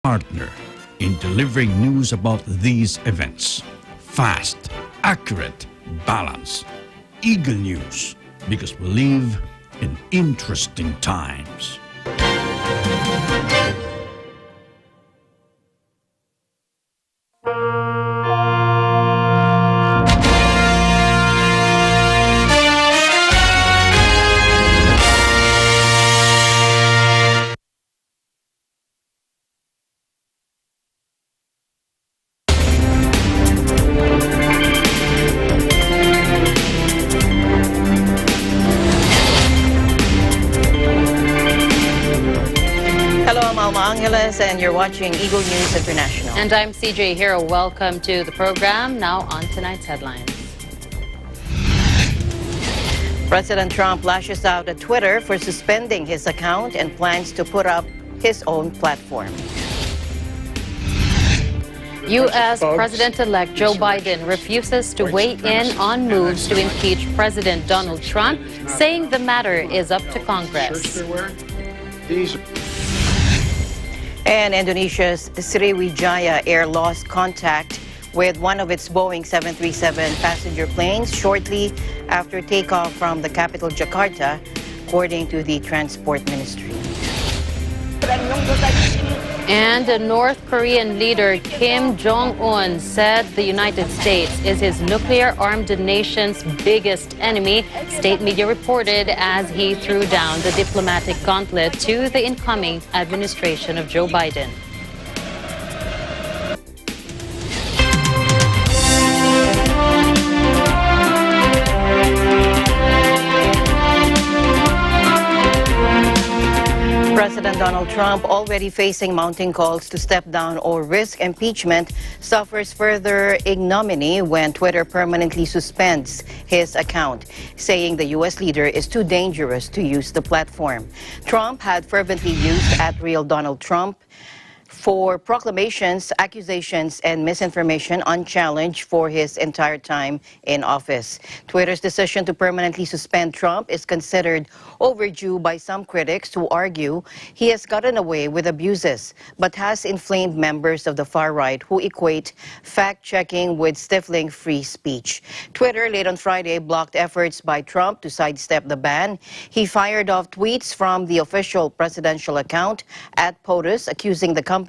partner in delivering news about these events. Fast, accurate, balanced. Eagle News, because we live in interesting times. And you're watching Eagle News International. And I'm CJ Hero. Welcome to the program. Now on tonight's headlines. President Trump lashes out at Twitter for suspending his account and plans to put up his own platform. U.S. President-elect Joe Biden refuses to weigh in on moves to impeach President Donald Trump, saying the matter is up to Congress. And Indonesia's Sriwijaya Air lost contact with one of its Boeing 737 passenger planes shortly after takeoff from the capital Jakarta, according to the Transport Ministry. And North Korean leader Kim Jong-un said the United States is his nuclear-armed nation's biggest enemy, state media reported as he threw down the diplomatic gauntlet to the incoming administration of Joe Biden. President Donald Trump, already facing mounting calls to step down or risk impeachment, suffers further ignominy when Twitter permanently suspends his account, saying the U.S. leader is too dangerous to use the platform. Trump had fervently used @RealDonaldTrump for proclamations, accusations, and misinformation unchallenged for his entire time in office. Twitter's decision to permanently suspend Trump is considered overdue by some critics who argue he has gotten away with abuses, but has inflamed members of the far right who equate fact-checking with stifling free speech. Twitter late on Friday blocked efforts by Trump to sidestep the ban. He fired off tweets from the official presidential account @POTUS, accusing the company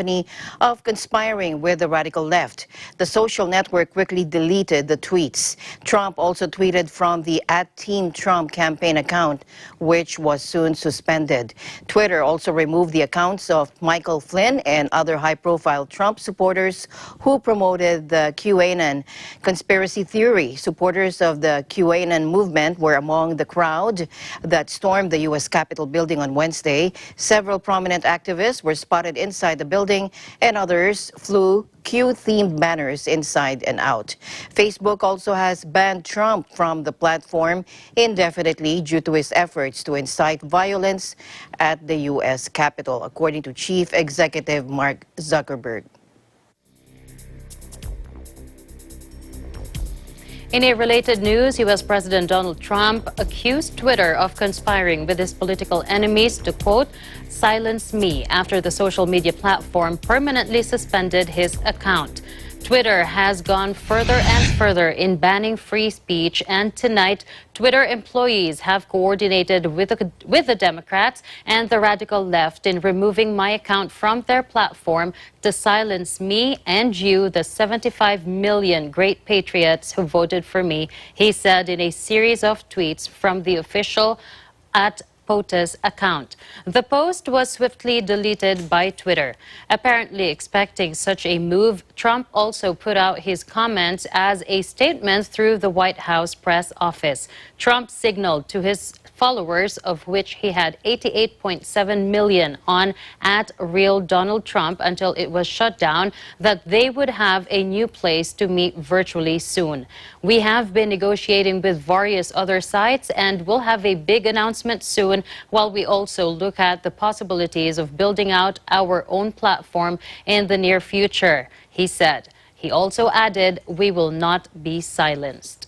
of conspiring with the radical left. The social network quickly deleted the tweets. Trump also tweeted from the @TeamTrump campaign account, which was soon suspended. Twitter also removed the accounts of Michael Flynn and other high-profile Trump supporters who promoted the QAnon conspiracy theory. Supporters of the QAnon movement were among the crowd that stormed the U.S. Capitol building on Wednesday. Several prominent activists were spotted inside the building, and others flew Q-themed banners inside and out. Facebook also has banned Trump from the platform indefinitely due to his efforts to incite violence at the U.S. Capitol, according to Chief Executive Mark Zuckerberg. In a related news, U.S. President Donald Trump accused Twitter of conspiring with his political enemies to, quote, silence me after the social media platform permanently suspended his account. Twitter has gone further and further in banning free speech, and tonight, Twitter employees have coordinated with the Democrats and the radical left in removing my account from their platform to silence me and you, the 75 million great patriots who voted for me, he said in a series of tweets from the official POTUS account. The post was swiftly deleted by Twitter. Apparently expecting such a move, Trump also put out his comments as a statement through the White House press office. Trump signaled to his followers, of which he had 88.7 million on @RealDonaldTrump until it was shut down, that they would have a new place to meet virtually soon. We have been negotiating with various other sites and will have a big announcement soon, while we also look at the possibilities of building out our own platform in the near future, he said. He also added, we will not be silenced.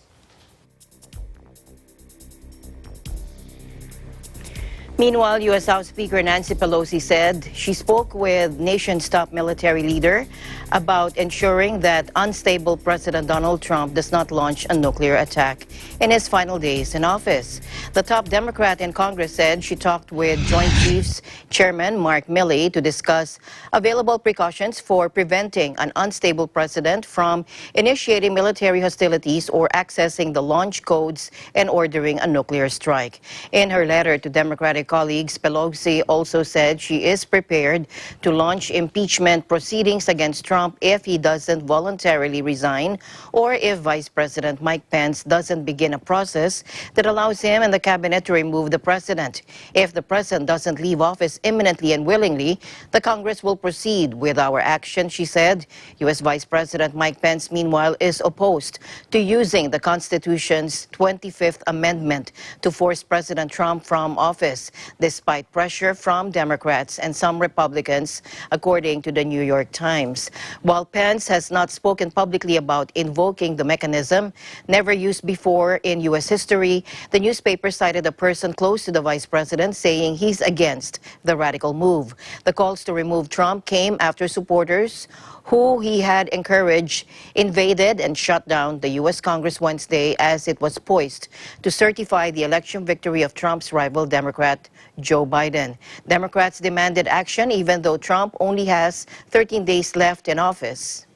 Meanwhile, U.S. House Speaker Nancy Pelosi said she spoke with nation's top military leader about ensuring that unstable President Donald Trump does not launch a nuclear attack in his final days in office. The top Democrat in Congress said she talked with Joint Chiefs Chairman Mark Milley to discuss available precautions for preventing an unstable president from initiating military hostilities or accessing the launch codes and ordering a nuclear strike. In her letter to Democratic colleagues, Pelosi also said she is prepared to launch impeachment proceedings against Trump if he doesn't voluntarily resign or if Vice President Mike Pence doesn't begin a process that allows him and the cabinet to remove the president. If the president doesn't leave office imminently and willingly, the Congress will proceed with our action, she said. U.S. Vice President Mike Pence, meanwhile, is opposed to using the Constitution's 25th Amendment to force President Trump from office, despite pressure from Democrats and some Republicans, according to the New York Times. While Pence has not spoken publicly about invoking the mechanism, never used before in U.S. history, the newspaper cited a person close to the vice president saying he's against the radical move. The calls to remove Trump came after supporters who he had encouraged invaded and shut down the U.S. Congress Wednesday as it was poised to certify the election victory of Trump's rival Democrat Joe Biden. Democrats demanded action even though Trump only has 13 days left in office.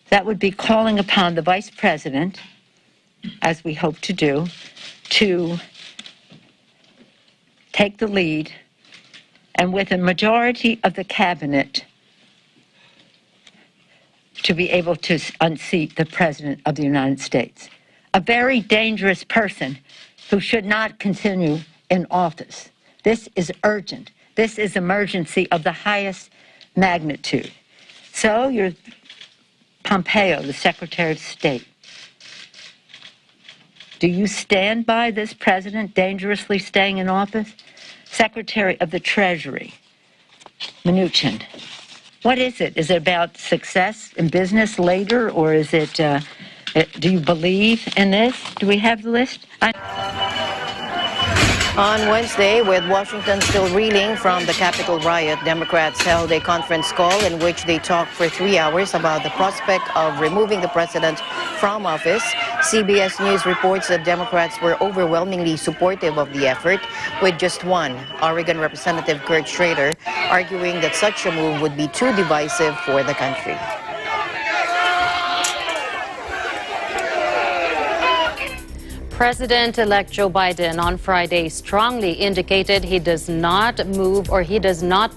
That would be calling upon the vice president, as we hope to do, to take the lead and with a majority of the cabinet to be able to unseat the President of the United States. A very dangerous person who should not continue in office. This is urgent. This is emergency of the highest magnitude. So you're Pompeo, the Secretary of State. Do you stand by this president dangerously staying in office? Secretary of the Treasury, Mnuchin. What is it? Is it about success in business later, or is it, do you believe in this? Do we have the list? On Wednesday, with Washington still reeling from the Capitol riot, Democrats held a conference call in which they talked for 3 hours about the prospect of removing the president from office. CBS News reports that Democrats were overwhelmingly supportive of the effort, with just one, Oregon Representative Kurt Schrader, arguing that such a move would be too divisive for the country. President-elect Joe Biden on Friday strongly indicated he does not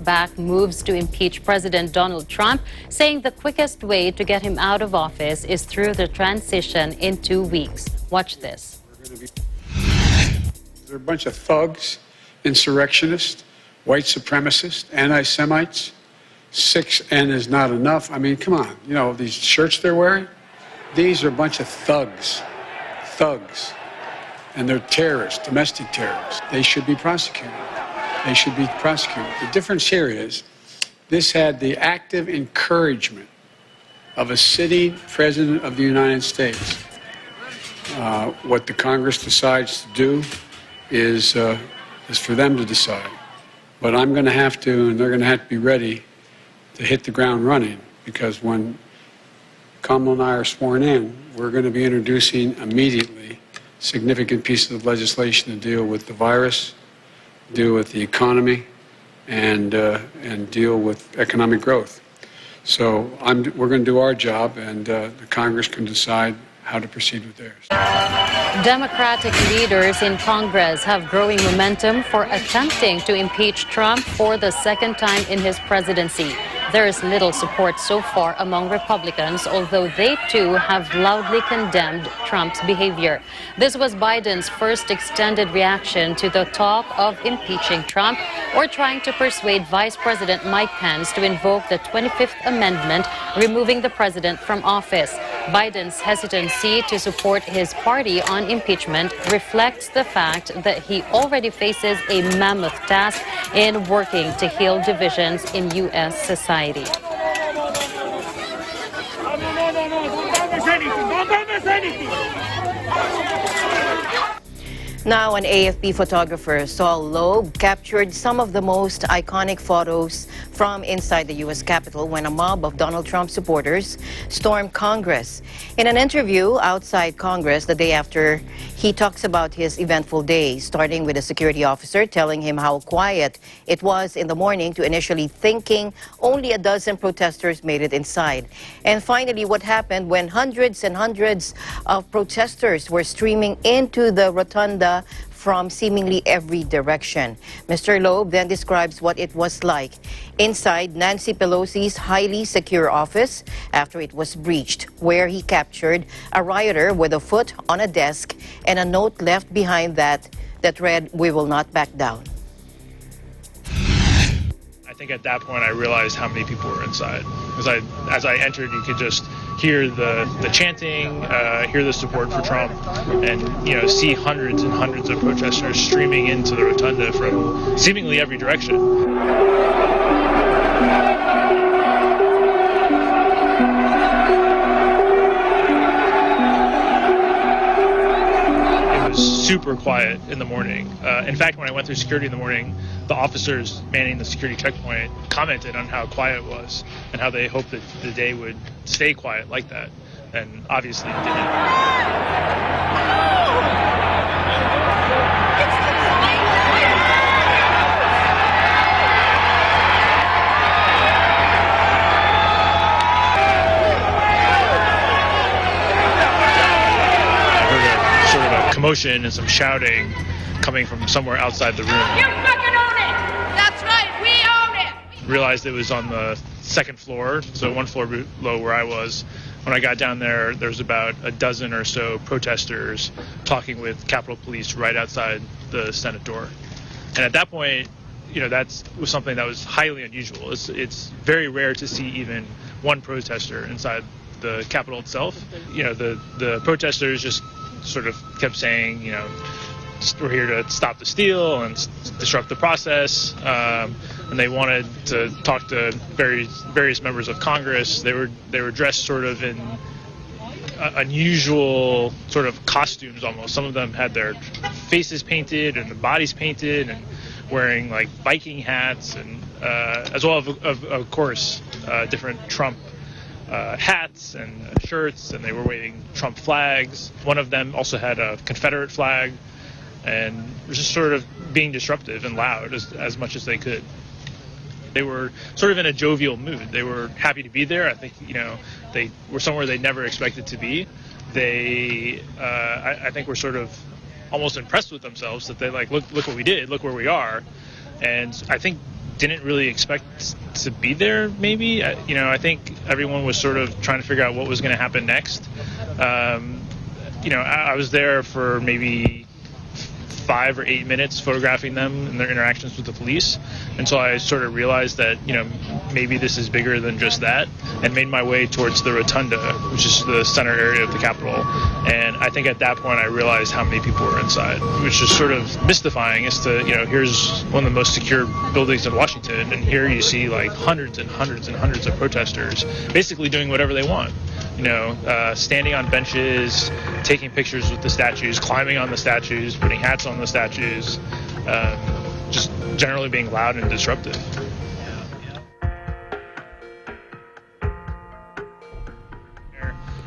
back moves to impeach President Donald Trump, saying the quickest way to get him out of office is through the transition in 2 weeks. Watch this. They're a bunch of thugs, insurrectionists, white supremacists, anti-Semites. 6N is not enough. I mean, come on. You know, these shirts they're wearing? These are a bunch of thugs. Thugs. And they're terrorists, domestic terrorists. They should be prosecuted. They should be prosecuted. The difference here is this had the active encouragement of a sitting president of the United States. What the Congress decides to do is for them to decide. But I'm going to have to, and they're going to have to be ready to hit the ground running, because when Kamala and I are sworn in, we're going to be introducing immediately significant pieces of legislation to deal with the virus, deal with the economy, and deal with economic growth. So we're going to do our job, and the Congress can decide how to proceed with theirs. Democratic leaders in Congress have growing momentum for attempting to impeach Trump for the second time in his presidency. There is little support so far among Republicans, although they too have loudly condemned Trump's behavior. This was Biden's first extended reaction to the talk of impeaching Trump or trying to persuade Vice President Mike Pence to invoke the 25th Amendment, removing the president from office. Biden's hesitancy to support his party on impeachment reflects the fact that he already faces a mammoth task in working to heal divisions in U.S. society. No, don't promise anything. Don't promise anything. Now, an AFP photographer, Saul Loeb, captured some of the most iconic photos from inside the U.S. Capitol when a mob of Donald Trump supporters stormed Congress. In an interview outside Congress the day after, he talks about his eventful day, starting with a security officer telling him how quiet it was in the morning to initially thinking only a dozen protesters made it inside. And finally, what happened when hundreds and hundreds of protesters were streaming into the rotunda from seemingly every direction. Mr. Loeb then describes what it was like inside Nancy Pelosi's highly secure office after it was breached, where he captured a rioter with a foot on a desk and a note left behind that read, "We will not back down." I think at that point I realized how many people were inside. As I entered, you could just hear the chanting, hear the support for Trump, and see hundreds and hundreds of protesters streaming into the rotunda from seemingly every direction. Super quiet in the morning. In fact, when I went through security in the morning, the officers manning the security checkpoint commented on how quiet it was and how they hoped that the day would stay quiet like that. And obviously it didn't. Commotion and some shouting coming from somewhere outside the room. You fucking own it! That's right, we own it! Realized it was on the second floor, so one floor below where I was. When I got down there, there was about a dozen or so protesters talking with Capitol Police right outside the Senate door. And at that point, that was something that was highly unusual. It's very rare to see even one protester inside the Capitol itself. The protesters just sort of kept saying, we're here to stop the steal and disrupt the process. And they wanted to talk to various members of Congress. They were dressed sort of in unusual sort of costumes almost. Some of them had their faces painted and the bodies painted and wearing like Viking hats and as well of course different Trump hats and shirts, and they were waving Trump flags. One of them also had a Confederate flag, and was just sort of being disruptive and loud as much as they could. They were sort of in a jovial mood. They were happy to be there. I think they were somewhere they never expected to be. They I think were sort of almost impressed with themselves that they look what we did, look where we are, and I think didn't really expect to be there. Maybe I think everyone was sort of trying to figure out what was going to happen next. I was there for maybe 5 or 8 minutes photographing them and their interactions with the police, and so I sort of realized that maybe this is bigger than just that, and made my way towards the rotunda, which is the center area of the Capitol. And I think at that point I realized how many people were inside, which is sort of mystifying as to here's one of the most secure buildings in Washington, and here you see like hundreds and hundreds and hundreds of protesters basically doing whatever they want. Standing on benches, taking pictures with the statues, climbing on the statues, putting hats on the statues, just generally being loud and disruptive.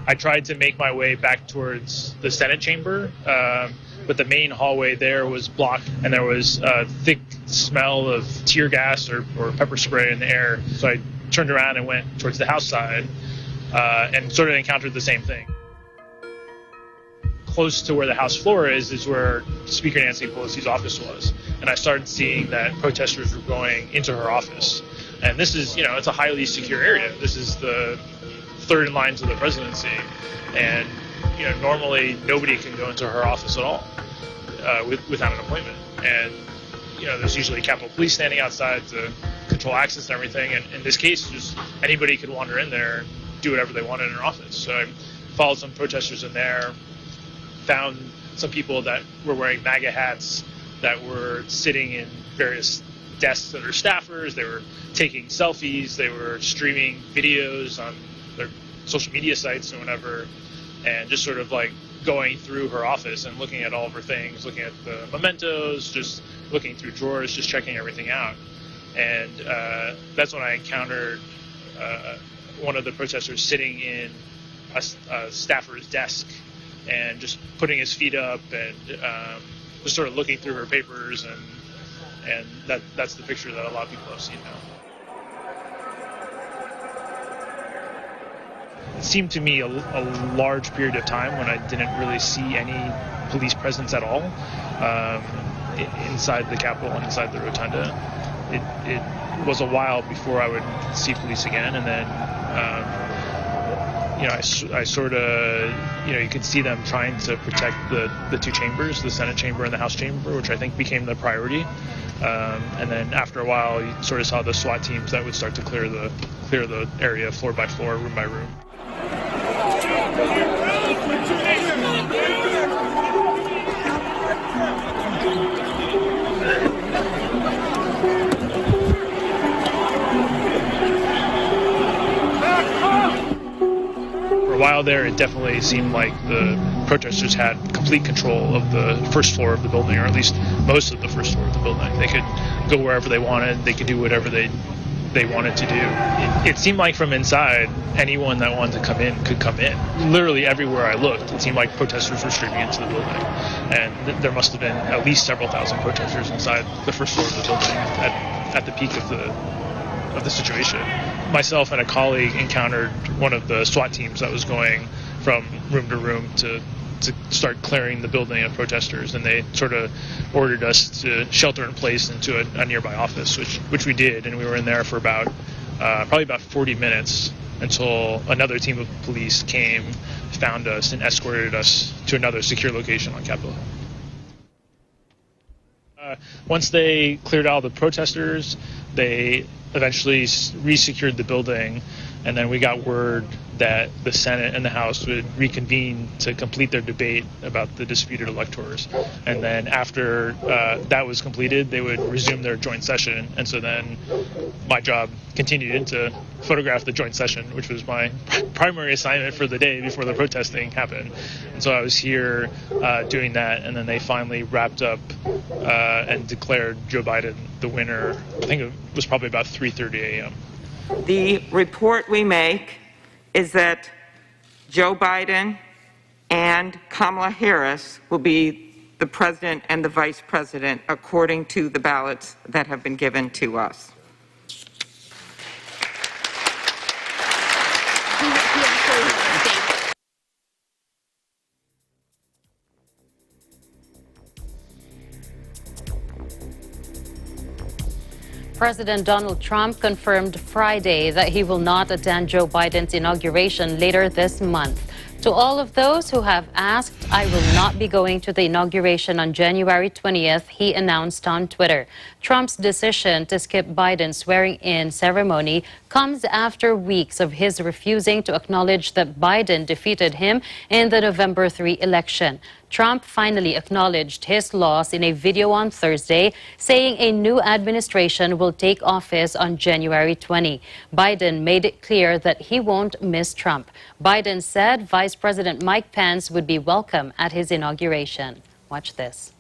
I tried to make my way back towards the Senate chamber, but the main hallway there was blocked, and there was a thick smell of tear gas or pepper spray in the air. So I turned around and went towards the House side. And sort of encountered the same thing. Close to where the House floor is where Speaker Nancy Pelosi's office was. And I started seeing that protesters were going into her office. And this is, it's a highly secure area. This is the third in line to the presidency. And, normally nobody can go into her office at all without an appointment. And, there's usually Capitol Police standing outside to control access and everything. And in this case, just anybody could wander in there, do whatever they wanted in her office. So I followed some protesters in there, found some people that were wearing MAGA hats that were sitting in various desks that are staffers. They were taking selfies. They were streaming videos on their social media sites and whatever, and just sort of going through her office and looking at all of her things, looking at the mementos, just looking through drawers, just checking everything out. And that's when I encountered one of the protesters sitting in a staffer's desk and just putting his feet up and just sort of looking through her papers, and that's the picture that a lot of people have seen now. It seemed to me a large period of time when I didn't really see any police presence at all inside the Capitol and inside the Rotunda. It was a while before I would see police again, and then I sort of, you could see them trying to protect the two chambers, the Senate chamber and the House chamber, which I think became the priority. And then after a while, you sort of saw the SWAT teams that would start to clear the area floor by floor, room by room. For a while there, it definitely seemed like the protesters had complete control of the first floor of the building, or at least most of the first floor of the building. They could go wherever they wanted. They could do whatever they wanted to do. It seemed like from inside, anyone that wanted to come in could come in. Literally everywhere I looked, it seemed like protesters were streaming into the building. And there must have been at least several thousand protesters inside the first floor of the building at the peak of the situation. Myself and a colleague encountered one of the SWAT teams that was going from room to room to start clearing the building of protesters, and they sort of ordered us to shelter in place into a nearby office, which we did, and we were in there for probably about 40 minutes until another team of police came, found us, and escorted us to another secure location on Capitol Hill. Once they cleared out the protesters, they eventually re-secured the building, and then we got word that the Senate and the House would reconvene to complete their debate about the disputed electors. And then after that was completed, they would resume their joint session. And so then my job continued to photograph the joint session, which was my primary assignment for the day before the protesting happened. And so I was here doing that, and then they finally wrapped up and declared Joe Biden the winner. I think it was probably about 3:30 a.m. The report we make is that Joe Biden and Kamala Harris will be the president and the vice president according to the ballots that have been given to us. President Donald Trump confirmed Friday that he will not attend Joe Biden's inauguration later this month. To all of those who have asked, I will not be going to the inauguration on January 20th, he announced on Twitter. Trump's decision to skip Biden's swearing-in ceremony comes after weeks of his refusing to acknowledge that Biden defeated him in the November 3 election. Trump finally acknowledged his loss in a video on Thursday, saying a new administration will take office on January 20. Biden made it clear that he won't miss Trump. Biden said Vice President Mike Pence would be welcome at his inauguration. Watch this.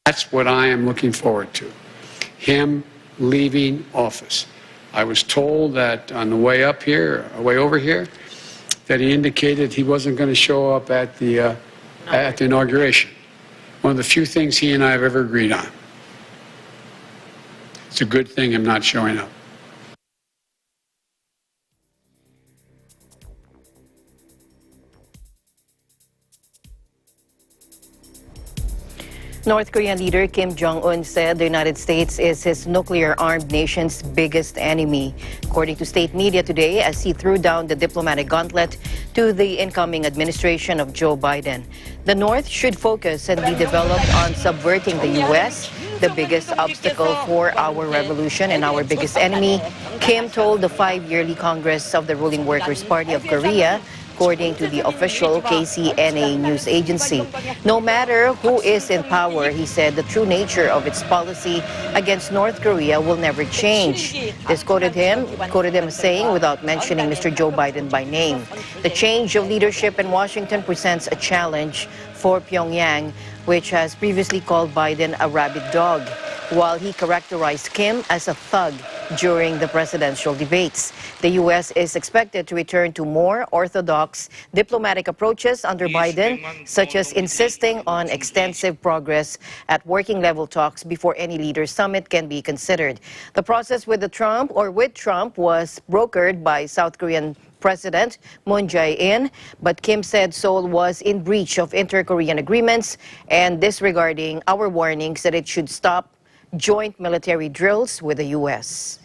That's what I am looking forward to, him leaving office. I was told that on the way up here, way over here, that he indicated he wasn't going to show up at the inauguration. One of the few things he and I have ever agreed on. It's a good thing I'm not showing up. North Korean leader Kim Jong-un said the United States is his nuclear-armed nation's biggest enemy, according to state media today, as he threw down the diplomatic gauntlet to the incoming administration of Joe Biden. The North should focus and be developed on subverting the U.S., the biggest obstacle for our revolution and our biggest enemy, Kim told the 5-yearly Congress of the ruling Workers' Party of Korea according to the official KCNA news agency. No matter who is in power, he said the true nature of its policy against North Korea will never change. This quoted him as saying, without mentioning Mr. Joe Biden by name, the change of leadership in Washington presents a challenge for Pyongyang, which has previously called Biden a rabid dog, while he characterized Kim as a thug during the presidential debates. The U.S. is expected to return to more orthodox diplomatic approaches under Biden, such as insisting on extensive progress at working-level talks before any leaders' summit can be considered. The process with Trump was brokered by South Korean President Moon Jae-in, but Kim said Seoul was in breach of inter-Korean agreements and disregarding our warnings that it should stop joint military drills with the U.S.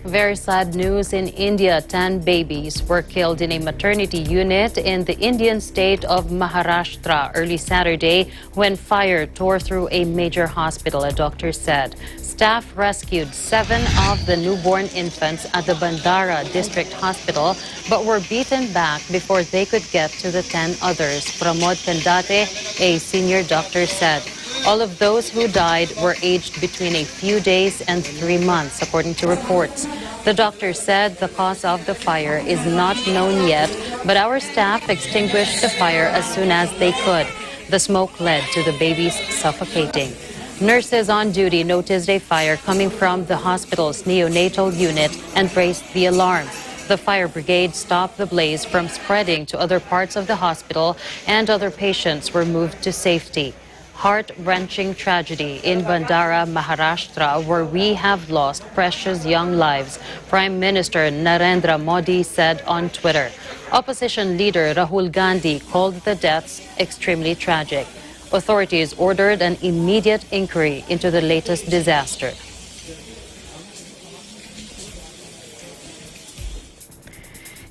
Very sad news in India. 10 babies were killed in a maternity unit in the Indian state of Maharashtra early Saturday when fire tore through a major hospital, a doctor said. Staff rescued 7 of the newborn infants at the Bandara District Hospital, but were beaten back before they could get to the 10 others. Pramod Kandate, a senior doctor, said. All of those who died were aged between a few days and 3 months, according to reports. The doctor said the cause of the fire is not known yet, but our staff extinguished the fire as soon as they could. The smoke led to the babies suffocating. Nurses on duty noticed a fire coming from the hospital's neonatal unit and raised the alarm. The fire brigade stopped the blaze from spreading to other parts of the hospital, and other patients were moved to safety. Heart-wrenching tragedy in Bandara, Maharashtra, where we have lost precious young lives, Prime Minister Narendra Modi said on Twitter. Opposition leader Rahul Gandhi called the deaths extremely tragic. Authorities ordered an immediate inquiry into the latest disaster.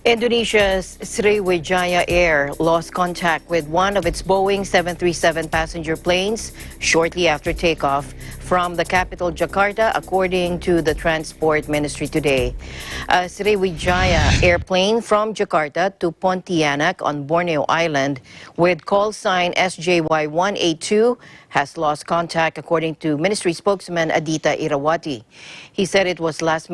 Indonesia's Sriwijaya Air lost contact with one of its Boeing 737 passenger planes shortly after takeoff from the capital Jakarta, according to the Transport Ministry today. A Sriwijaya airplane from Jakarta to Pontianak on Borneo Island with call sign SJY182 has lost contact, according to Ministry spokesman Adita Irawati. He said it has last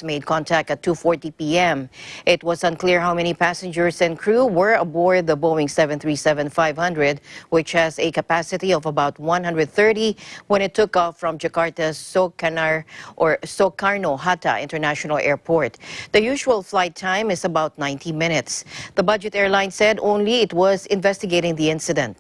made contact at 2:40 p.m. It was unclear how many passengers and crew were aboard the Boeing 737-500, which has a capacity of about 130 when it took off from Jakarta's Soekarno-Hatta International Airport. The usual flight time is about 90 minutes. The budget airline said only it was investigating the incident.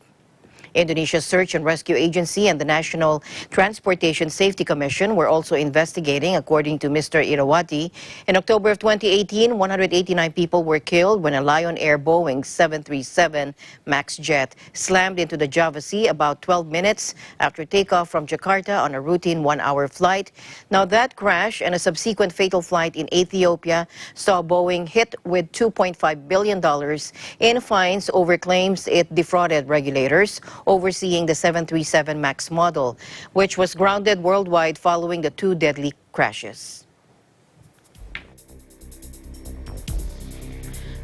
Indonesia's Search and Rescue Agency and the National Transportation Safety Commission were also investigating, according to Mr. Irawati. In October of 2018, 189 people were killed when a Lion Air Boeing 737 MAX jet slammed into the Java Sea about 12 minutes after takeoff from Jakarta on a routine 1-hour flight. Now, that crash and a subsequent fatal flight in Ethiopia saw Boeing hit with $2.5 billion in fines over claims it defrauded regulators overseeing the 737 MAX model, which was grounded worldwide following the 2 deadly crashes.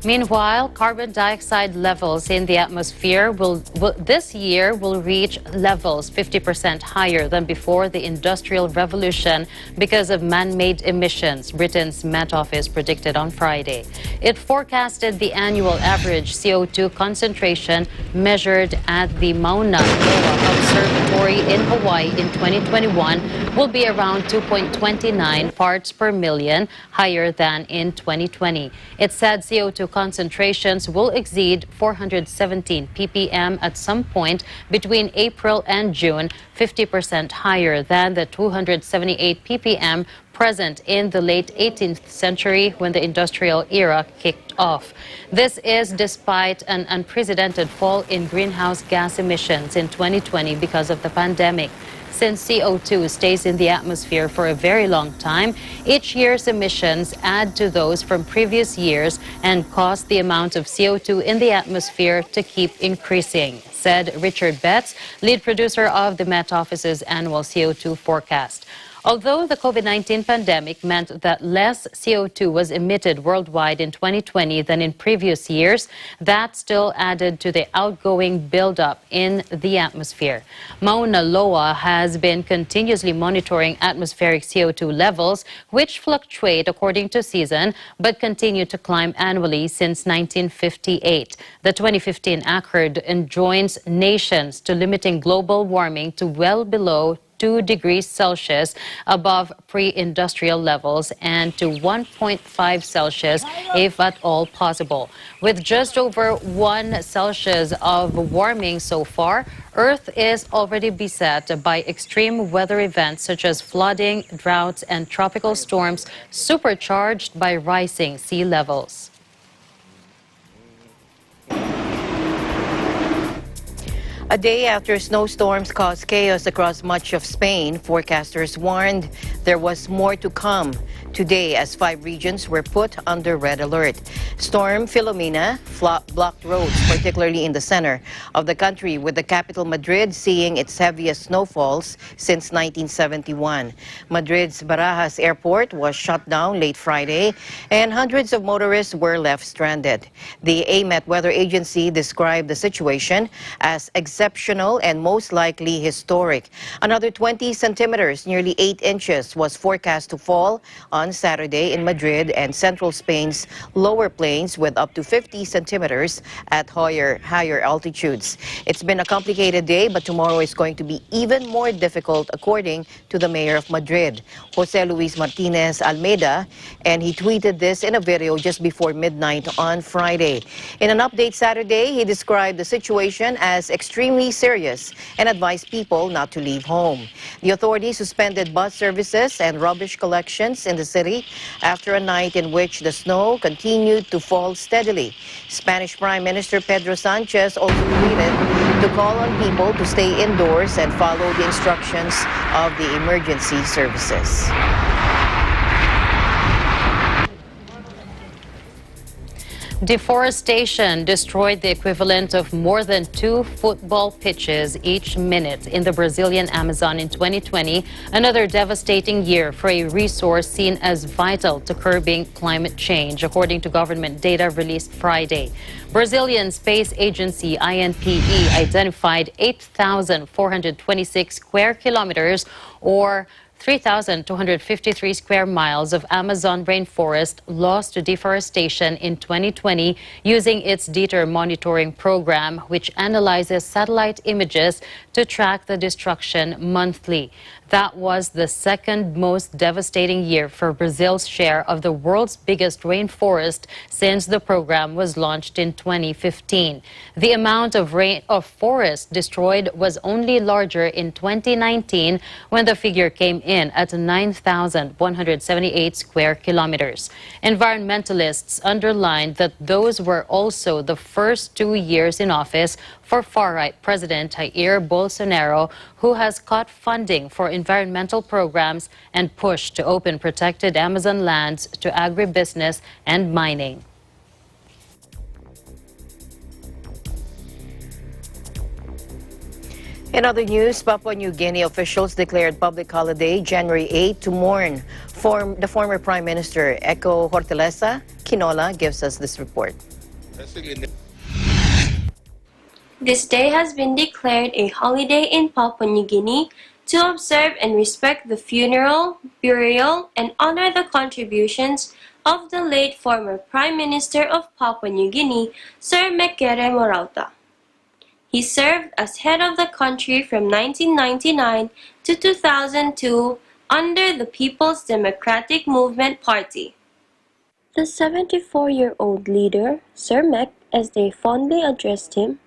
Meanwhile, carbon dioxide levels in the atmosphere this year will reach levels 50% higher than before the Industrial Revolution because of man-made emissions, Britain's Met Office predicted on Friday. It forecasted the annual average CO2 concentration measured at the Mauna Loa Observatory in Hawaii in 2021 will be around 2.29 parts per million, higher than in 2020. It said CO2 concentrations will exceed 417 ppm at some point between April and June, 50% higher than the 278 ppm present in the late 18th century when the industrial era kicked off. This is despite an unprecedented fall in greenhouse gas emissions in 2020 because of the pandemic. Since CO2 stays in the atmosphere for a very long time, each year's emissions add to those from previous years and cause the amount of CO2 in the atmosphere to keep increasing, said Richard Betts, lead producer of the Met Office's annual CO2 forecast. Although the COVID-19 pandemic meant that less CO2 was emitted worldwide in 2020 than in previous years, that still added to the outgoing buildup in the atmosphere. Mauna Loa has been continuously monitoring atmospheric CO2 levels, which fluctuate according to season, but continue to climb annually since 1958. The 2015 accord enjoins nations to limiting global warming to well below 2 degrees Celsius above pre-industrial levels and to 1.5 Celsius if at all possible. With just over 1 Celsius of warming so far, Earth is already beset by extreme weather events such as flooding, droughts, and tropical storms supercharged by rising sea levels. A day after snowstorms caused chaos across much of Spain, forecasters warned there was more to come today as 5 regions were put under red alert. Storm Filomena blocked roads, particularly in the center of the country, with the capital Madrid seeing its heaviest snowfalls since 1971. Madrid's Barajas airport was shut down late Friday, and hundreds of motorists were left stranded. The AMET weather agency described the situation as exceptional and most likely historic. Another 20 centimeters, nearly 8 inches, was forecast to fall on Saturday in Madrid and central Spain's lower plains, with up to 50 centimeters at higher altitudes. It's been a complicated day, but tomorrow is going to be even more difficult, according to the mayor of Madrid, Jose Luis Martinez Almeida, and he tweeted this in a video just before midnight on Friday. In an update Saturday, he described the situation as extremely serious and advised people not to leave home. The authorities suspended bus services and rubbish collections in the city after a night in which the snow continued to fall steadily. Spanish Prime Minister Pedro Sanchez also tweeted to call on people to stay indoors and follow the instructions of the emergency services. Deforestation destroyed the equivalent of more than 2 football pitches each minute in the Brazilian Amazon in 2020, another devastating year for a resource seen as vital to curbing climate change, according to government data released Friday. Brazilian space agency INPE identified 8,426 square kilometers, or 3,253 square miles of Amazon rainforest lost to deforestation in 2020 using its DETER monitoring program, which analyzes satellite images to track the destruction monthly. That was the second most devastating year for Brazil's share of the world's biggest rainforest since the program was launched in 2015. The amount of forest destroyed was only larger in 2019, when the figure came in at 9,178 square kilometers. Environmentalists underlined that those were also the first 2 years in office for far-right President Jair Bolsonaro, who has cut funding for environmental programs and pushed to open protected Amazon lands to agribusiness and mining. In other news, Papua New Guinea officials declared public holiday January 8 to mourn the former Prime Minister. Echo Hortelesa Quinola gives us this report. This day has been declared a holiday in Papua New Guinea to observe and respect the funeral, burial, and honor the contributions of the late former Prime Minister of Papua New Guinea, Sir Mekere Morauta. He served as head of the country from 1999 to 2002 under the People's Democratic Movement Party. The 74-year-old leader, Sir Mek, as they fondly addressed him,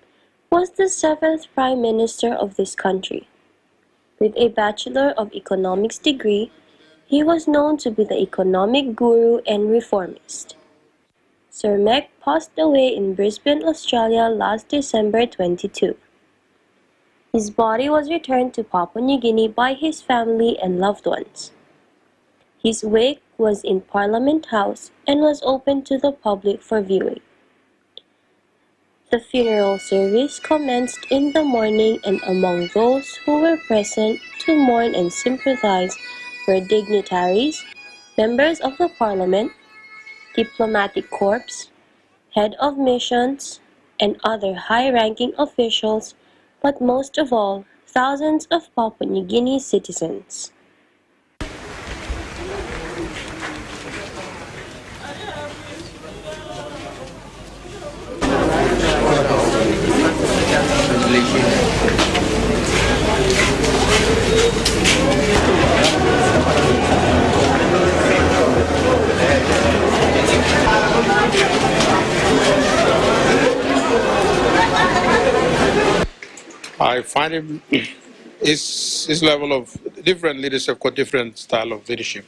was the 7th Prime Minister of this country. With a Bachelor of Economics degree, he was known to be the economic guru and reformist. Sir Mek passed away in Brisbane, Australia last December 22. His body was returned to Papua New Guinea by his family and loved ones. His wake was in Parliament House and was open to the public for viewing. The funeral service commenced in the morning, and among those who were present to mourn and sympathize for dignitaries, members of the parliament, diplomatic corps, head of missions, and other high-ranking officials, but most of all, thousands of Papua New Guinea citizens. I find him, his level of different leaders have got different style of leadership.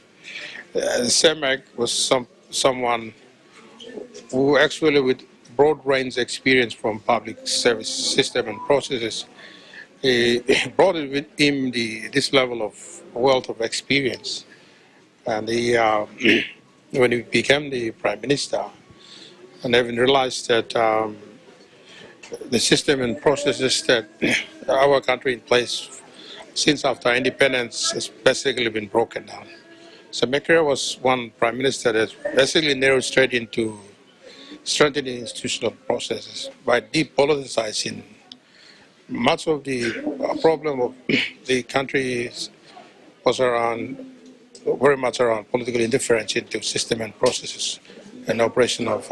Semek was someone who actually with broad range experience from public service system and processes, he brought it with him this level of wealth of experience. And he, when he became the prime minister, and having realized that the system and processes that our country in place since after independence has basically been broken down. So Mekere was one prime minister that basically narrowed straight into strengthening institutional processes by depoliticizing much of the problem of the country was very much around political indifference into system and processes and operation of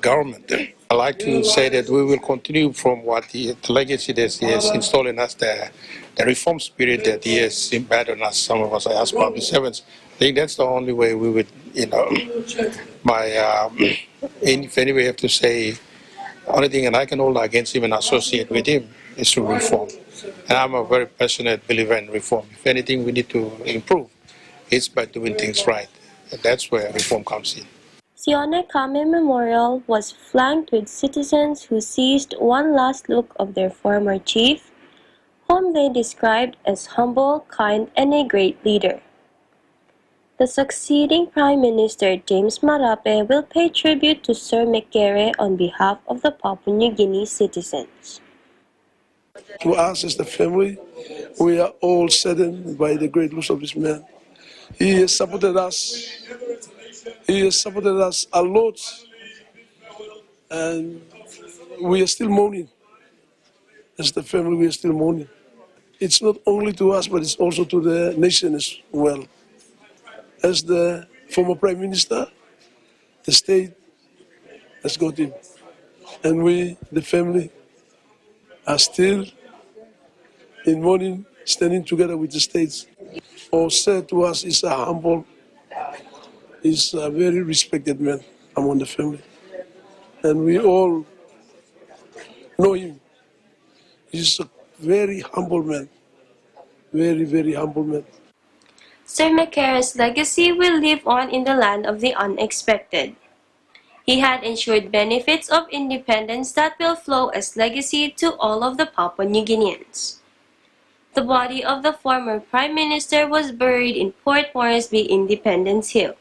government. I like to say that we will continue from what the legacy that he has installed in us, the reform spirit that he has embedded in us, some of us as public servants. I think that's the only way we would, if any way have to say, the only thing that I can hold against him and associate with him is to reform. And I'm a very passionate believer in reform. If anything we need to improve, it's by doing things right. And that's where reform comes in. Sione Kame Memorial was flanked with citizens who seized one last look of their former chief, whom they described as humble, kind, and a great leader. The succeeding Prime Minister James Marape will pay tribute to Sir Mekere on behalf of the Papua New Guinea citizens. To us as the family, we are all saddened by the great loss of this man. He has supported us. He has supported us a lot, and we are still mourning. As the family, we are still mourning. It's not only to us, but it's also to the nation as well. As the former Prime Minister, the state has got him. And we, the family, are still in mourning, standing together with the states. All said to us is a humble, is a very respected man among the family. And we all know him. He's a very humble man. Very, very humble man. Sir Mekere's legacy will live on in the land of the unexpected. He had ensured benefits of independence that will flow as legacy to all of the Papua New Guineans. The body of the former Prime Minister was buried in Port Moresby, Independence Hill.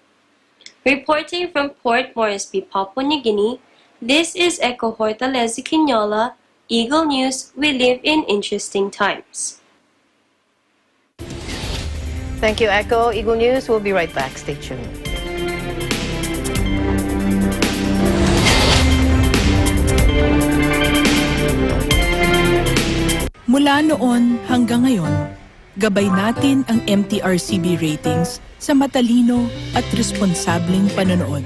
Reporting from Port Moresby, Papua New Guinea, this is Echo Hortaleza Quinola, Eagle News. We live in interesting times. Thank you, Echo. Eagle News, we'll be right back. Stay tuned. Mula noon hanggang ngayon, gabay natin ang MTRCB ratings sa matalino at responsableng panonood.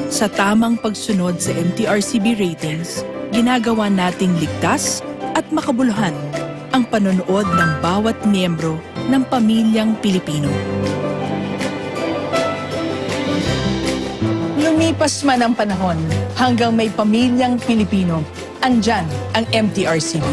Sa tamang pagsunod sa MTRCB ratings, ginagawa nating ligtas at makabuluhan ang panonood ng bawat miyembro ng pamilyang Pilipino. Lumipas man ang panahon, hanggang may pamilyang Pilipino, andyan ang MTRCB.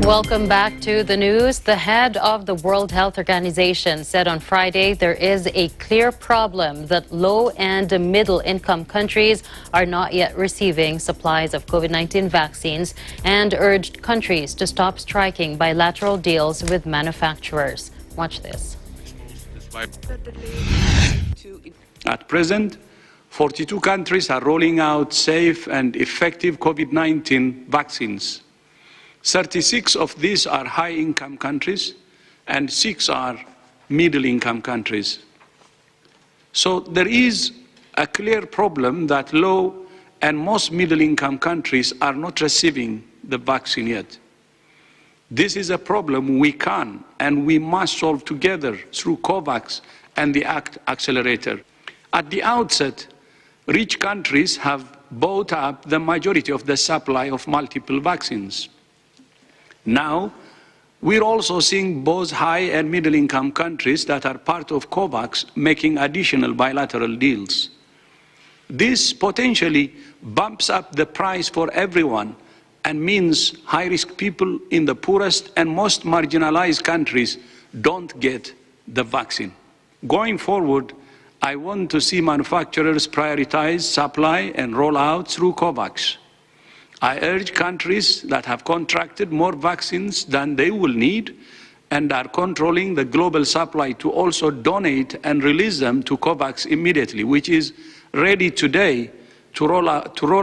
Welcome back to the news. The head of the World Health Organization said on Friday there is a clear problem that low and middle-income countries are not yet receiving supplies of COVID-19 vaccines and urged countries to stop striking bilateral deals with manufacturers. Watch this. At present, 42 countries are rolling out safe and effective COVID-19 vaccines. 36 of these are high-income countries, and 6 are middle-income countries. So there is a clear problem that low and most middle-income countries are not receiving the vaccine yet. This is a problem we can and we must solve together through COVAX and the ACT Accelerator. At the outset, rich countries have bought up the majority of the supply of multiple vaccines. Now, we're also seeing both high and middle-income countries that are part of COVAX making additional bilateral deals. This potentially bumps up the price for everyone and means high-risk people in the poorest and most marginalized countries don't get the vaccine. Going forward, I want to see manufacturers prioritize supply and roll out through COVAX. I urge countries that have contracted more vaccines than they will need and are controlling the global supply to also donate and release them to COVAX immediately, which is ready today to roll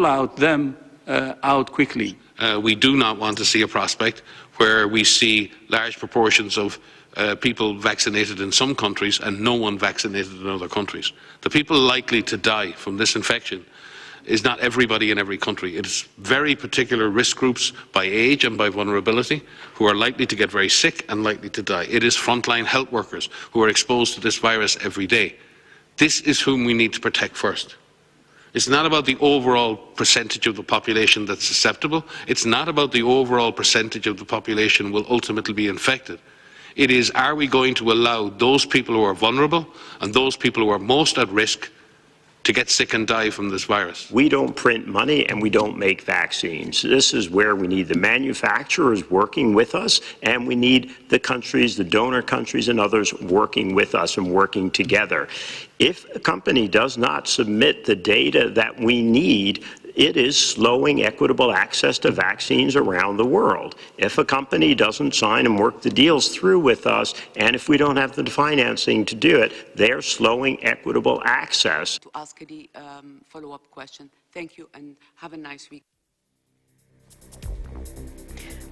out them out quickly. We do not want to see a prospect where we see large proportions of people vaccinated in some countries and no one vaccinated in other countries. The people likely to die from this infection is not everybody in every country. It is very particular risk groups by age and by vulnerability who are likely to get very sick and likely to die. It is frontline health workers who are exposed to this virus every day. This is whom we need to protect first. It's not about the overall percentage of the population that's susceptible. It's not about the overall percentage of the population will ultimately be infected. It is, are we going to allow those people who are vulnerable and those people who are most at risk to get sick and die from this virus? We don't print money and we don't make vaccines. This is where we need the manufacturers working with us, and we need the countries, the donor countries and others working with us and working together. If a company does not submit the data that we need, it is slowing equitable access to vaccines around the world. If a company doesn't sign and work the deals through with us, and if we don't have the financing to do it, they're slowing equitable access. To ask the follow-up question. Thank you and have a nice week.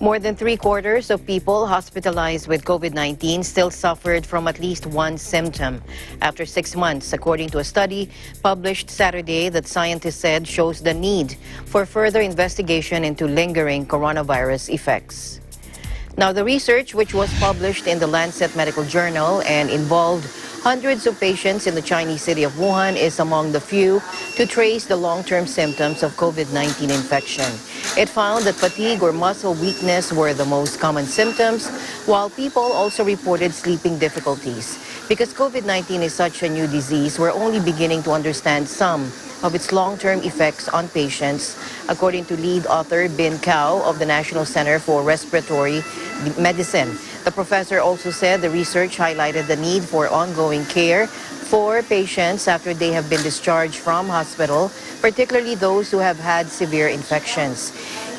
More than 3/4 of people hospitalized with COVID-19 still suffered from at least one symptom after 6 months, according to a study published Saturday that scientists said shows the need for further investigation into lingering coronavirus effects. Now, the research, which was published in the Lancet Medical Journal and involved hundreds of patients in the Chinese city of Wuhan, is among the few to trace the long-term symptoms of COVID-19 infection. It found that fatigue or muscle weakness were the most common symptoms, while people also reported sleeping difficulties. Because COVID-19 is such a new disease, we're only beginning to understand some of its long-term effects on patients, according to lead author Bin Cao of the National Center for Respiratory Medicine. The professor also said the research highlighted the need for ongoing care for patients after they have been discharged from hospital, particularly those who have had severe infections.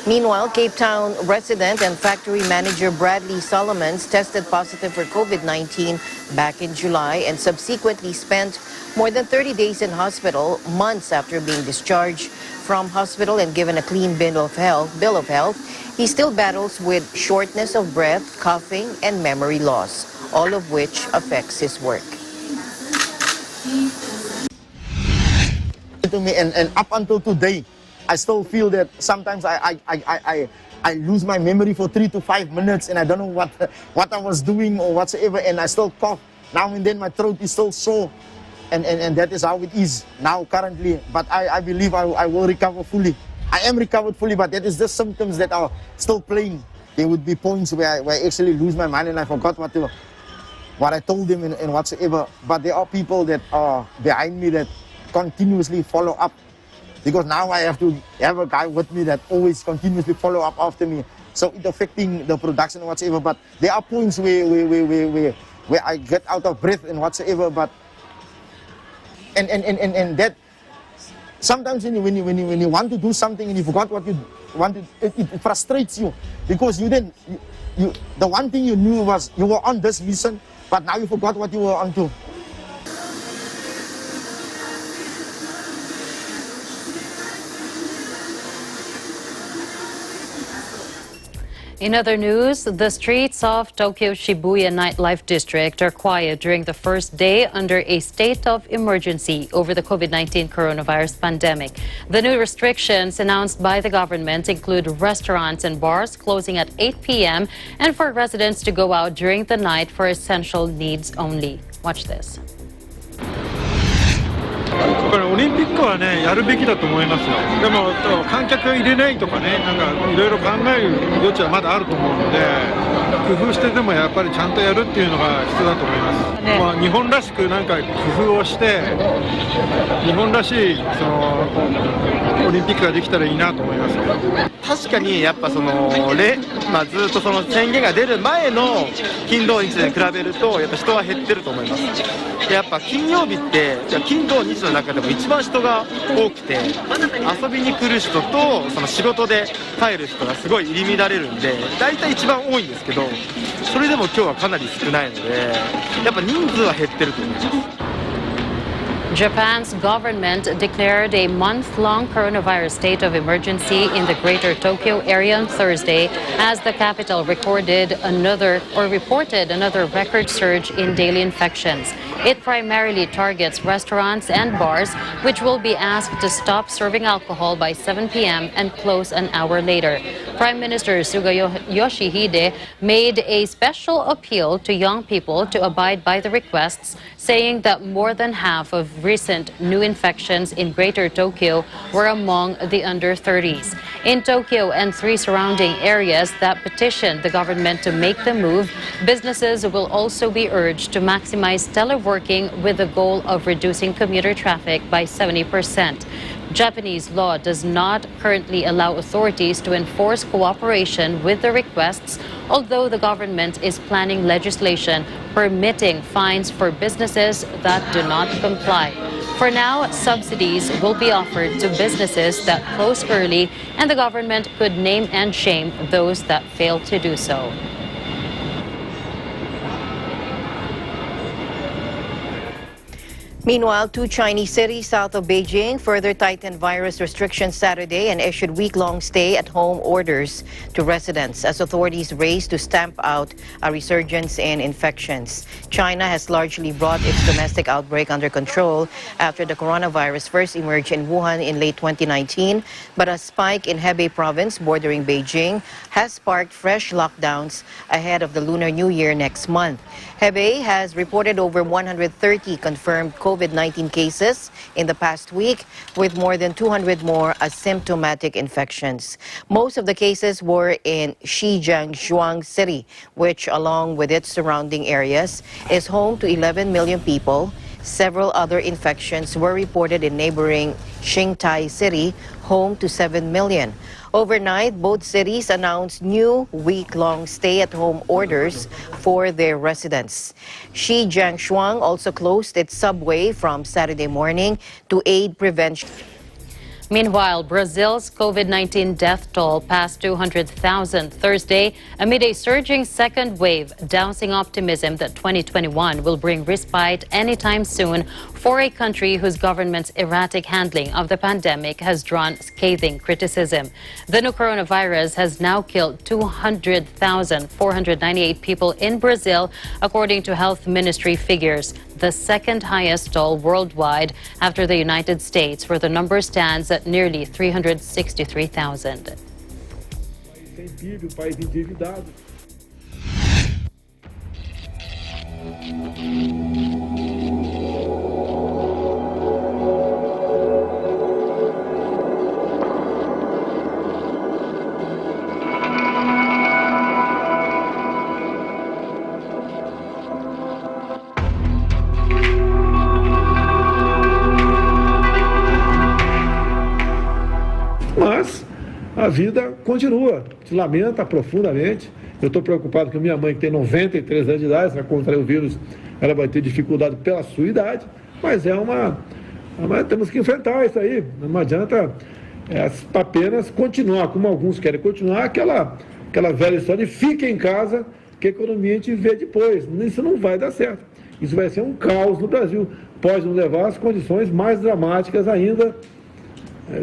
Meanwhile, Cape Town resident and factory manager Bradley Solomons tested positive for COVID-19 back in July and subsequently spent more than 30 days in hospital months after being discharged from hospital and given a clean bill of health. He still battles with shortness of breath, coughing, and memory loss, all of which affects his work. To me, and up until today, I still feel that sometimes I lose my memory for 3 to 5 minutes, and I don't know what I was doing or whatsoever, and I still cough. Now and then my throat is still sore, and that is how it is now currently. But I believe I will recover fully. I am recovered fully, but that is just symptoms that are still playing. There would be points where I actually lose my mind and I forgot what I told them and whatsoever. But there are people that are behind me that continuously follow up. Because now I have to have a guy with me that always continuously follow up after me. so it affecting the production and whatsoever. But there are points where I get out of breath and whatsoever. But and that sometimes when you want to do something and you forgot what you wanted, it frustrates you because you the one thing you knew was you were on this mission, but now you forgot what you were on to. In other news, the streets of Tokyo's Shibuya nightlife district are quiet during the first day under a state of emergency over the COVID-19 coronavirus pandemic. The new restrictions announced by the government include restaurants and bars closing at 8 p.m. and for residents to go out during the night for essential needs only. Watch this. これオリンピックはねやるべきだと思いますよ。でも観客入れないとかねなんかいろいろ考える余地はまだあると思うので工夫してでもやっぱりちゃんとやるっていうのが必要だと思います。まあ日本らしくなんか工夫をして日本らしいそのオリンピックができたらいいなと思いますけど。確かにやっぱそのまあずっとその宣言が出る前の金土日に比べるとやっぱ人は減ってると思います。でやっぱ金曜日って金土日の中でも一番人が多くて遊びに来る人とその仕事で帰る人がすごい入り乱れるんで大体一番多いんですけどそれでも今日はかなり少ないのでやっぱ人数は減ってると思います。Japan's government declared a month-long coronavirus state of emergency in the greater Tokyo area on Thursday as the capital reported another record surge in daily infections. It primarily targets restaurants and bars, which will be asked to stop serving alcohol by 7 p.m. and close an hour later. Prime Minister Suga Yoshihide made a special appeal to young people to abide by the requests, saying that more than half of recent new infections in Greater Tokyo were among the under 30s. In Tokyo and 3 surrounding areas that petitioned the government to make the move, businesses will also be urged to maximize teleworking with the goal of reducing commuter traffic by 70%. Japanese law does not currently allow authorities to enforce cooperation with the requests, although the government is planning legislation permitting fines for businesses that do not comply. For now, subsidies will be offered to businesses that close early, and the government could name and shame those that fail to do so. Meanwhile, 2 Chinese cities south of Beijing further tightened virus restrictions Saturday and issued week-long stay-at-home orders to residents as authorities race to stamp out a resurgence in infections. China has largely brought its domestic outbreak under control after the coronavirus first emerged in Wuhan in late 2019, but a spike in Hebei province bordering Beijing has sparked fresh lockdowns ahead of the Lunar New Year next month. Hebei has reported over 130 confirmed COVID-19 cases in the past week, with more than 200 more asymptomatic infections. Most of the cases were in Shijiazhuang City, which, along with its surrounding areas, is home to 11 million people. Several other infections were reported in neighboring Xingtai City, home to 7 million. Overnight, both cities announced new week-long stay-at-home orders for their residents. Shijiazhuang also closed its subway from Saturday morning to aid prevention. Meanwhile, Brazil's COVID-19 death toll passed 200,000 Thursday amid a surging second wave, dousing optimism that 2021 will bring respite anytime soon for a country whose government's erratic handling of the pandemic has drawn scathing criticism. The new coronavirus has now killed 200,498 people in Brazil, according to health ministry figures, the second highest toll worldwide after the United States, where the number stands at nearly 363,000. Mas a vida continua. A gente lamenta profundamente. Eu estou preocupado com a minha mãe, que tem 93 anos de idade, se ela contrair o vírus, ela vai ter dificuldade pela sua idade, mas temos que enfrentar isso aí. Não adianta apenas continuar, como alguns querem continuar, aquela velha história de fica em casa, que a economia a gente vê depois. Isso não vai dar certo. Isso vai ser um caos no Brasil. Pode nos levar às condições mais dramáticas ainda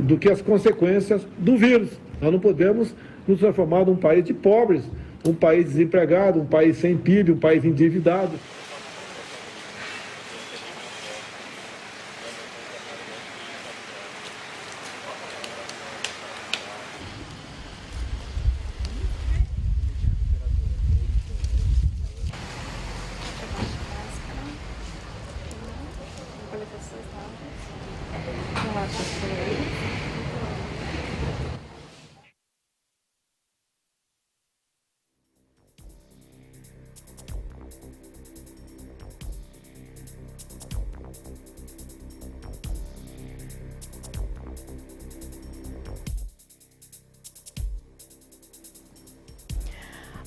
do que as consequências do vírus. Nós não podemos nos transformar num país de pobres, um país desempregado, um país sem PIB, um país endividado.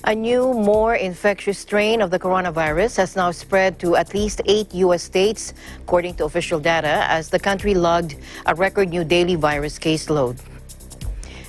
A new, more infectious strain of the coronavirus has now spread to at least 8 U.S. states, according to official data, as the country logged a record new daily virus caseload.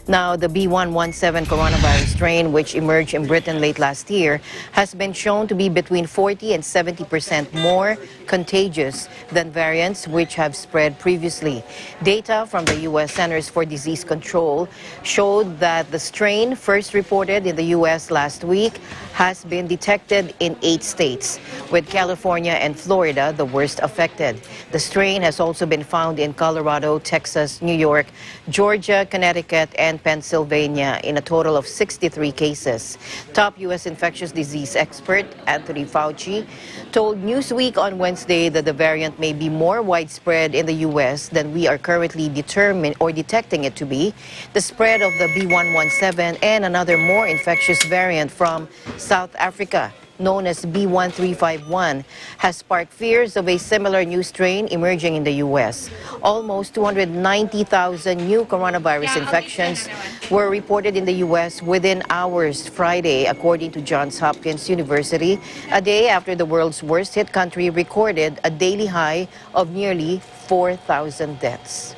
Now, the B.1.1.7 coronavirus strain, which emerged in Britain late last year, has been shown to be between 40% and 70% more contagious than variants which have spread previously. Data from the U.S. Centers for Disease Control showed that the strain, first reported in the U.S. last week, has been detected in 8 states, with California and Florida the worst affected. The strain has also been found in Colorado, Texas, New York, Georgia, Connecticut, and Pennsylvania in a total of 63 cases. Top U.S. infectious disease expert Anthony Fauci told Newsweek on Wednesday that the variant may be more widespread in the U.S. than we are currently determined or detecting it to be. The spread of the B.1.1.7 and another more infectious variant from South Africa, known as B.1.351, has sparked fears of a similar new strain emerging in the U.S. Almost 290,000 new coronavirus infections were reported in the U.S. within hours Friday, according to Johns Hopkins University, a day after the world's worst-hit country recorded a daily high of nearly 4,000 deaths.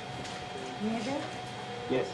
Yes.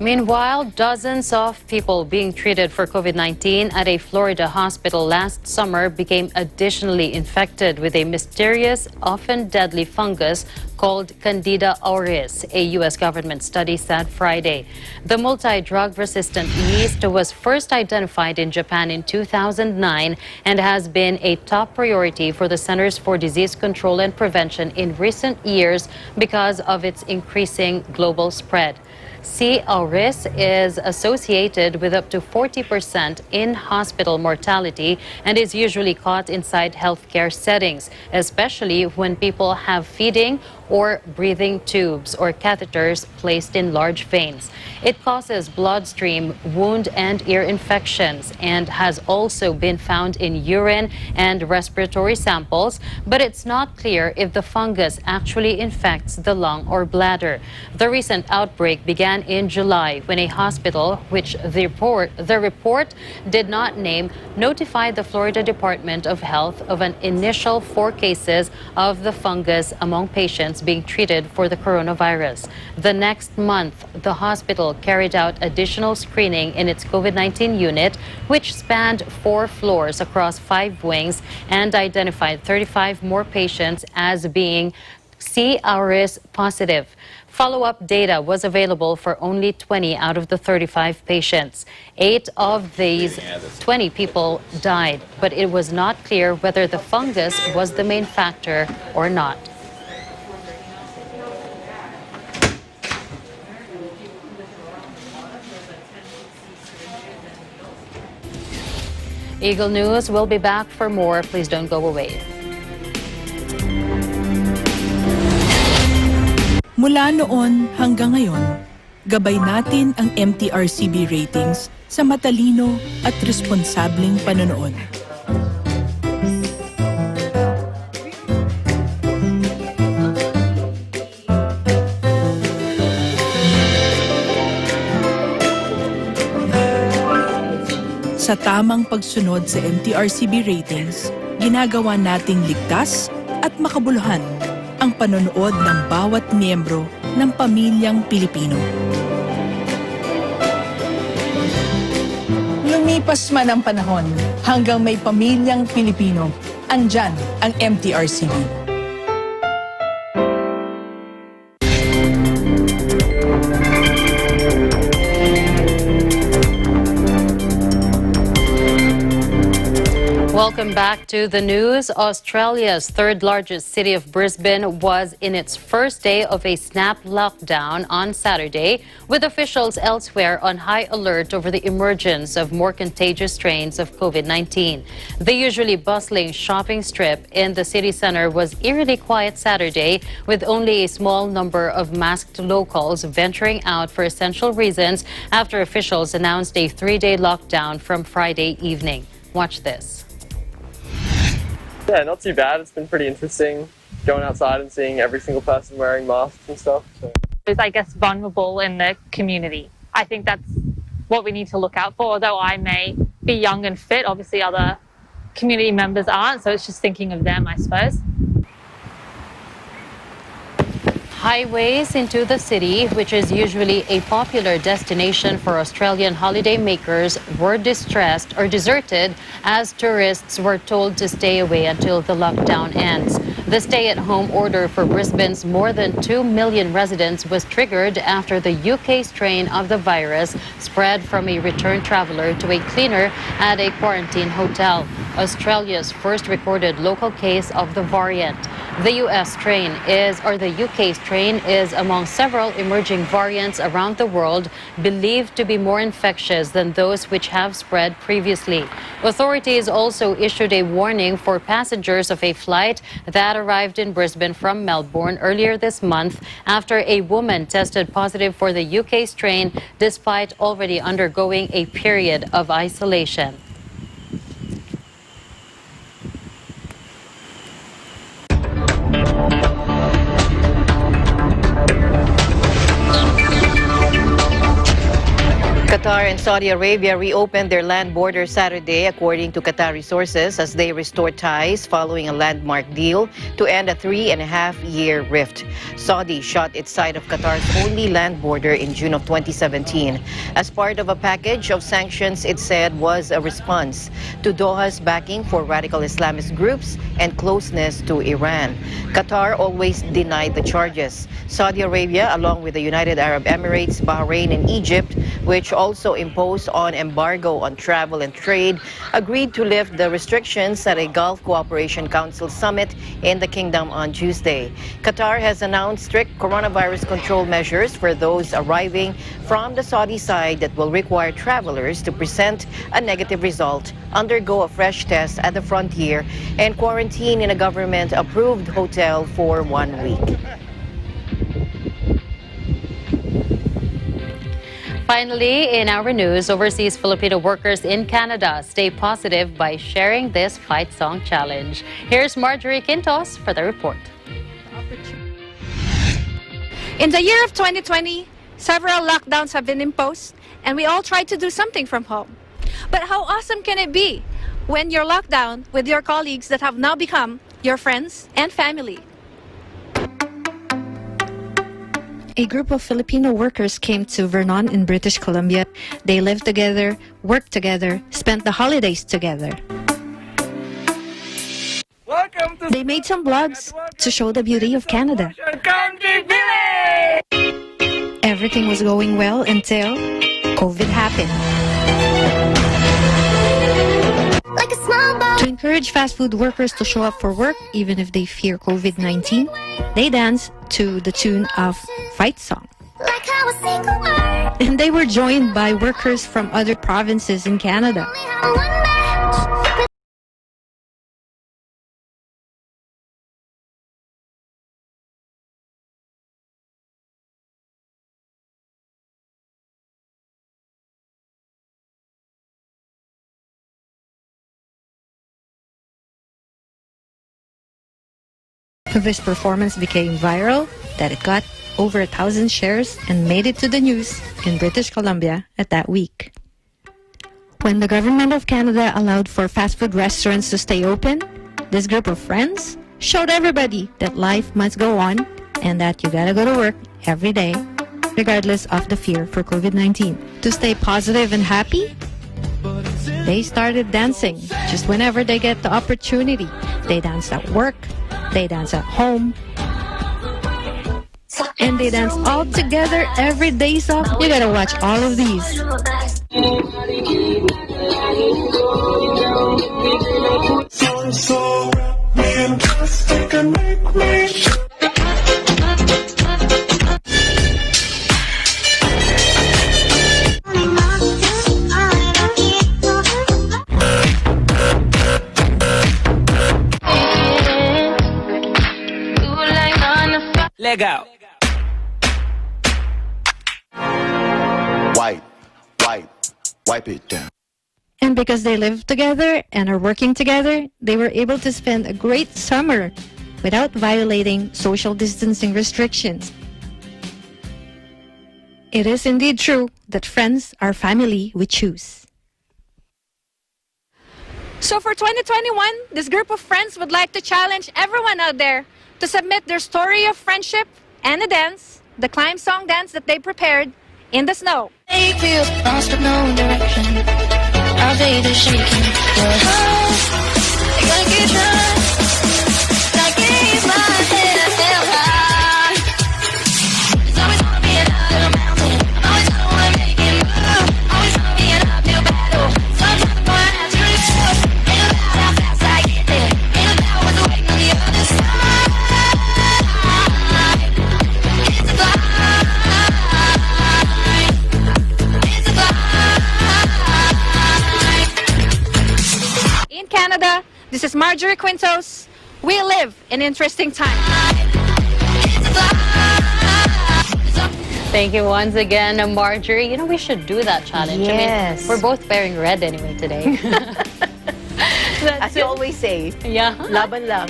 Meanwhile, dozens of people being treated for COVID-19 at a Florida hospital last summer became additionally infected with a mysterious, often deadly fungus called Candida auris, a U.S. government study said Friday. The multi-drug resistant yeast was first identified in Japan in 2009 and has been a top priority for the Centers for Disease Control and Prevention in recent years because of its increasing global spread. C. auris is associated with up to 40% in-hospital mortality and is usually caught inside healthcare settings, especially when people have feeding or breathing tubes or catheters placed in large veins. It causes bloodstream, wound, and ear infections and has also been found in urine and respiratory samples, but it's not clear if the fungus actually infects the lung or bladder. The recent outbreak began in July when a hospital, which the report did not name, notified the Florida Department of Health of an initial 4 cases of the fungus among patients being treated for the coronavirus. The next month, the hospital carried out additional screening in its COVID-19 unit, which spanned 4 floors across 5 wings, and identified 35 more patients as being C. auris positive. Follow-up data was available for only 20 out of the 35 patients. 8 of these 20 people died, but it was not clear whether the fungus was the main factor or not. Eagle News will be back for more. Please don't go away. Mula noon hanggang ngayon, gabay natin ang MTRCB ratings sa matalino at responsableng panonood. Sa tamang pagsunod sa MTRCB ratings, ginagawa nating ligtas at makabuluhan ang panonood ng bawat miyembro ng pamilyang Pilipino. Lumipas man ang panahon, hanggang may pamilyang Pilipino, andyan ang MTRCB. Welcome back to the news. Australia's third largest city of Brisbane was in its first day of a snap lockdown on Saturday, with officials elsewhere on high alert over the emergence of more contagious strains of COVID-19. The usually bustling shopping strip in the city centre was eerily quiet Saturday, with only a small number of masked locals venturing out for essential reasons after officials announced a 3-day lockdown from Friday evening. Watch this. Yeah, not too bad. It's been pretty interesting going outside and seeing every single person wearing masks and stuff. So. Is, I guess, vulnerable in the community. I think that's what we need to look out for. Although I may be young and fit, obviously other community members aren't, so it's just thinking of them, I suppose. Highways into the city, which is usually a popular destination for Australian holidaymakers, were distressed or deserted as tourists were told to stay away until the lockdown ends. The stay-at-home order for Brisbane's more than 2 million residents was triggered after the UK strain of the virus spread from a returned traveller to a cleaner at a quarantine hotel, Australia's first recorded local case of the variant. The UK strain is among several emerging variants around the world believed to be more infectious than those which have spread previously. Authorities also issued a warning for passengers of a flight that arrived in Brisbane from Melbourne earlier this month after a woman tested positive for the UK strain despite already undergoing a period of isolation. Qatar and Saudi Arabia reopened their land border Saturday, according to Qatari sources, as they restore ties following a landmark deal to end a 3.5-year rift. Saudi shut its side of Qatar's only land border in June of 2017 as part of a package of sanctions it said was a response to Doha's backing for radical Islamist groups and closeness to Iran. Qatar always denied the charges. Saudi Arabia, along with the United Arab Emirates, Bahrain, and Egypt, which also imposed on embargo on travel and trade, agreed to lift the restrictions at a Gulf Cooperation Council summit in the kingdom on Tuesday. Qatar has announced strict coronavirus control measures for those arriving from the Saudi side that will require travelers to present a negative result, undergo a fresh test at the frontier, and quarantine in a government-approved hotel for 1 week. Finally, in our news, overseas Filipino workers in Canada stay positive by sharing this fight song challenge. Here's Marjorie Quintos for the report. In the year of 2020, several lockdowns have been imposed, and we all try to do something from home. But how awesome can it be when you're locked down with your colleagues that have now become your friends and family? A group of Filipino workers came to Vernon in British Columbia. They lived together, worked together, spent the holidays together. They made some vlogs to show the beauty of Canada. Everything was going well until COVID happened. To encourage fast food workers to show up for work, even if they fear COVID-19, they dance to the tune of Fight Song. And they were joined by workers from other provinces in Canada. This performance became viral that it got over 1,000 shares and made it to the news in British Columbia at that week. When the government of Canada allowed for fast food restaurants to stay open, this group of friends showed everybody that life must go on and that you gotta go to work every day, regardless of the fear for COVID-19. To stay positive and happy, they started dancing just whenever they get the opportunity. They dance at work, they dance at home, and they dance all together every days off. You gotta watch all of these. Legal. Wipe it down. And because they live together and are working together, they were able to spend a great summer without violating social distancing restrictions. It is indeed true that friends are family we choose. So for 2021, this group of friends would like to challenge everyone out there to submit their story of friendship and a dance, the climb song dance that they prepared in the snow. They feel lost with no direction. Our faith is shaking. But I gotta get done. I keep my head held high. There's always gonna be another mountain. I'm always gonna wanna make it move. Always gonna be an uphill battle. Sometimes I'm gonna have to lose. Ain't about how fast I get there. Ain't about what's waiting on the other side. It's a climb. In Canada, this is Marjorie Quintos. We live in interesting times. Thank you once again, Marjorie. You know, we should do that challenge. Yes. I mean, we're both wearing red anyway today. As you always say, yeah. Laban lang.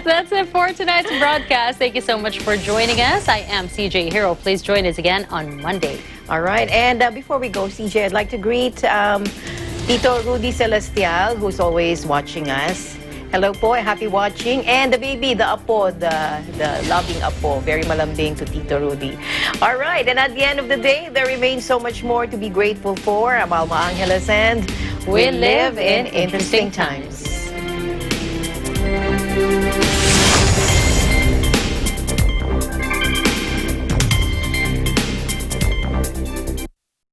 That's it for tonight's broadcast. Thank you so much for joining us. I am CJ Hero. Please join us again on Monday. All right. And before we go, CJ, I'd like to greet Tito Rudy Celestial, who's always watching us. Hello po, happy watching. And the baby, the apo, the loving apo, very malambing to Tito Rudy. All right, and at the end of the day, there remains so much more to be grateful for. I'm Alma Angeles, and we live in interesting times.